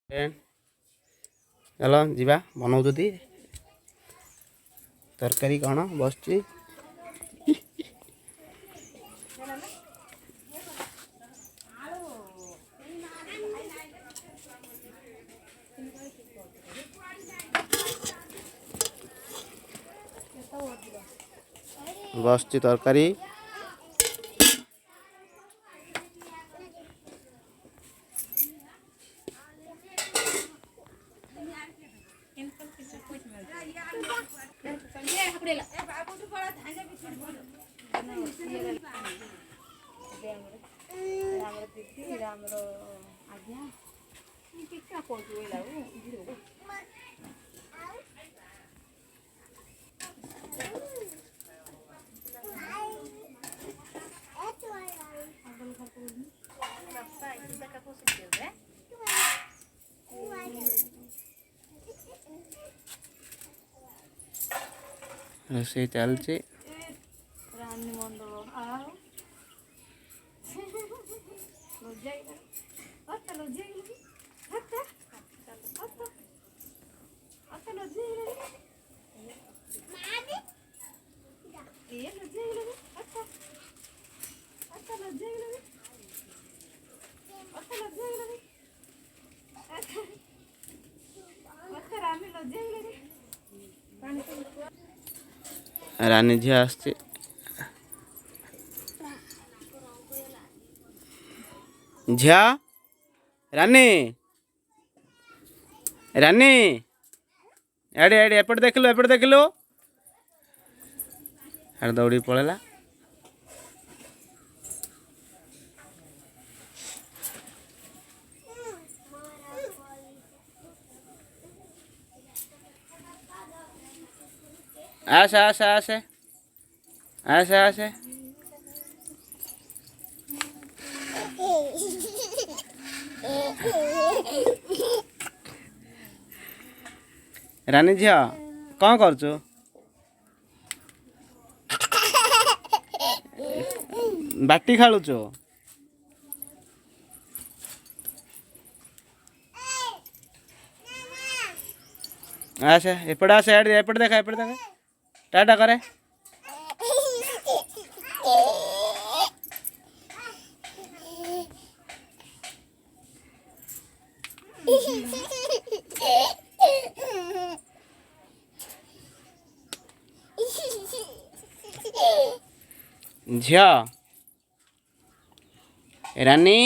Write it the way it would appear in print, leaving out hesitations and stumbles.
चलो जीवा बनाऊँ तरकारी कौन बस बस तरकारी रोसे चलती रानी झी आसती झिया रानी रानी एडे एडे एपट देख लो अरे दौड़ी पड़ेला आसे आसे आसे आसे आसे रानी झिया कौन कर बाटी खालुच आसे एपटे आसे एपटे देखा टाटा करे झिया रानी